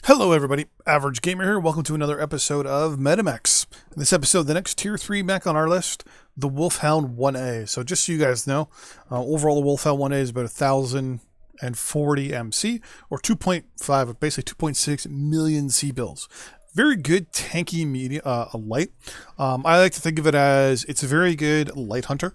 Hello everybody, Average Gamer here. Welcome to another episode of Mechs. In this episode, the next tier 3 mech on our list, the Wolfhound-1A. So just so you guys know, overall the Wolfhound-1A is about 1,040 MC, or 2.5, basically 2.6 million C-bills. Very good tanky light. I like to think of it as it's a very good light hunter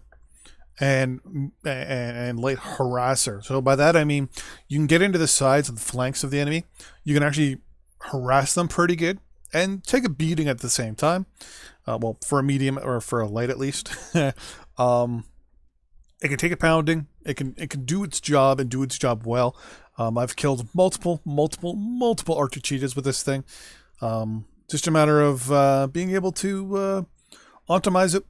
and light harasser. So by that I mean you can get into the sides and the flanks of the enemy. You can actually harass them pretty good and take a beating at the same time. Well, for a medium or for a light at least. It can take a pounding. It can do its job and do its job well. I've killed multiple archer cheetahs with this thing. Just a matter of being able to optimize it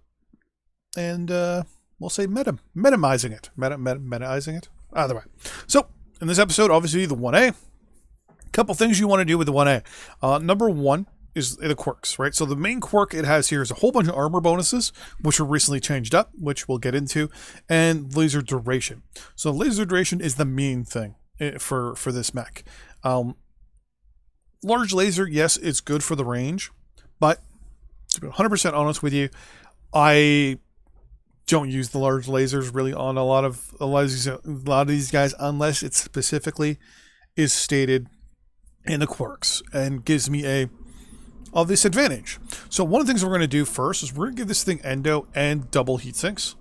and we'll say minimizing it. Minimizing it. Either way. So, in this episode, obviously, the 1A. A couple things you want to do with the 1A. Number one is the quirks, right? So, the main quirk it has here is a whole bunch of armor bonuses, which were recently changed up, which we'll get into, and laser duration. So, laser duration is the main thing for this mech. Large laser, yes, it's good for the range, but to be 100% honest with you, I don't use the large lasers really on a lot of these guys unless it specifically is stated in the quirks and gives me a obvious advantage. So one of the things we're going to do first is we're going to give this thing endo and double heat sinks.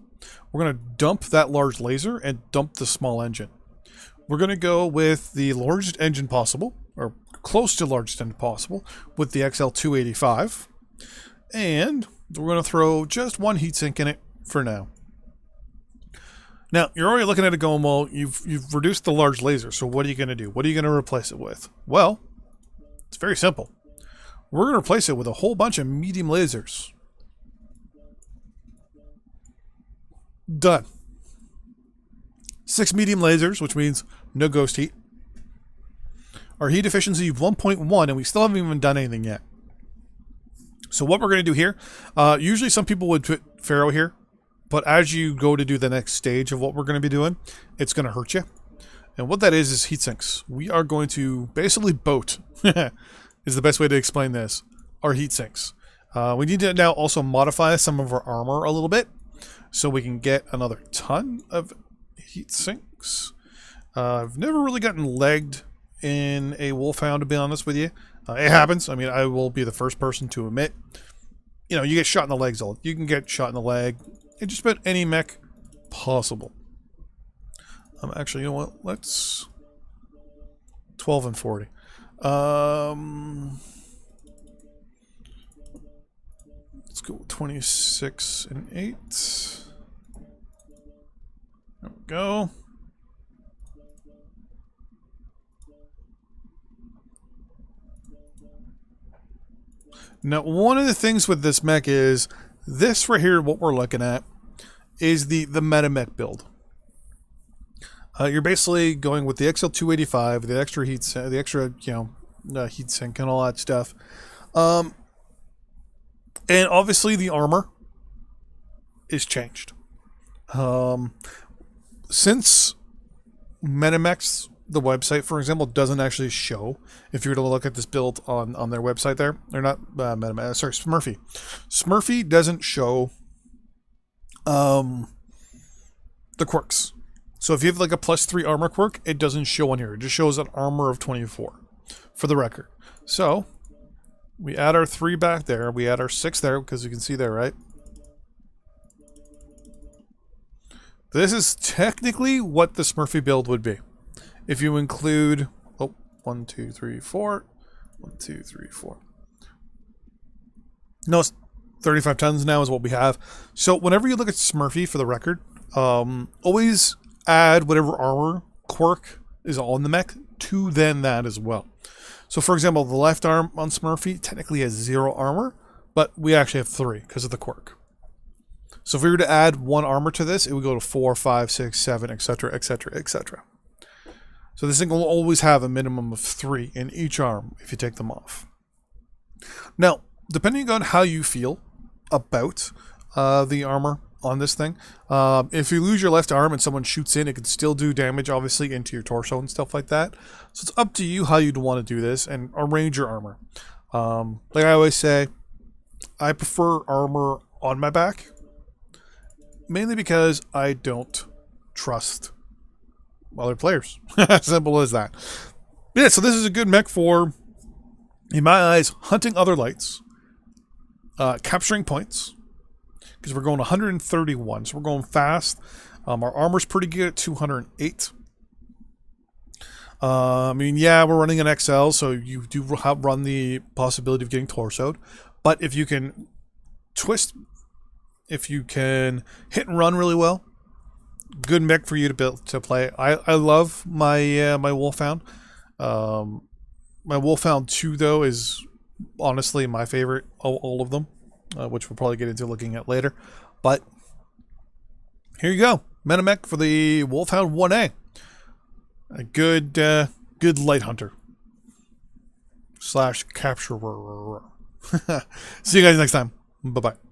We're going to dump that large laser and dump the small engine. We're going to go with the largest engine possible, or close to largest engine possible, with the XL285, and we're going to throw just one heatsink in it for now. Now, you're already looking at it going, well, you've reduced the large laser, so what are you going to do? What are you going to replace it with? Well, it's very simple. We're going to replace it with a whole bunch of medium lasers. Done. 6 medium lasers, which means no ghost heat. Our heat efficiency of 1.1, and we still haven't even done anything yet. So what we're going to do here, usually some people would put Pharaoh here, but as you go to do the next stage of what we're going to be doing, it's going to hurt you. And what that is heat sinks. We are going to basically boat, is the best way to explain this, our heat sinks. We need to now also modify some of our armor a little bit, so we can get another ton of heat sinks. I've never really gotten legged in a Wolfhound, to be honest with you. It happens. I mean, I will be the first person to admit, you know, you get shot in the legs. You can get shot in the leg in just about any mech possible. Actually, you know what? Let's 12 and 40. Let's go 26 and 8. There we go. Now, one of the things with this mech is this right here. What we're looking at is the meta mech build. You're basically going with the XL285, the extra heat, heat sink and all that stuff, and obviously the armor is changed. Since MetaMechs, the website, for example, doesn't actually show, if you were to look at this build on their website there, they're not, sorry, Smurfy. Smurfy doesn't show the quirks. So if you have like a +3 armor quirk, it doesn't show on here. It just shows an armor of 24, for the record. So, we add our 3 back there, we add our 6 there, because you can see there, right? This is technically what the Smurfy build would be. If you include, 1, 2, 3, 4. 1, 2, 3, 4. No, 35 tons now is what we have. So whenever you look at Smurfy, for the record, always add whatever armor quirk is on the mech to then that as well. So for example, the left arm on Smurfy technically has 0 armor, but we actually have 3 because of the quirk. So if we were to add 1 armor to this, it would go to 4, 5, 6, 7, etc., etc., etc. So this thing will always have a minimum of 3 in each arm if you take them off. Now, depending on how you feel about the armor on this thing. If you lose your left arm and someone shoots in, it can still do damage, obviously, into your torso and stuff like that. So it's up to you how you'd want to do this and arrange your armor. Like I always say, I prefer armor on my back, mainly because I don't trust other players. Simple as that. Yeah, so this is a good mech for, in my eyes, hunting other lights, capturing points, because we're going 131, so we're going fast. Our armor's pretty good at 208. I mean, yeah, we're running an XL, so you do run the possibility of getting torsoed. But if you can twist, if you can hit and run really well, good mech for you to play. I love my my Wolfhound. My Wolfhound-2 though is honestly my favorite of all of them, which we'll probably get into looking at later. But here you go, Metamech for the Wolfhound-1A. A good good light hunter / capturer. See you guys next time. Bye bye.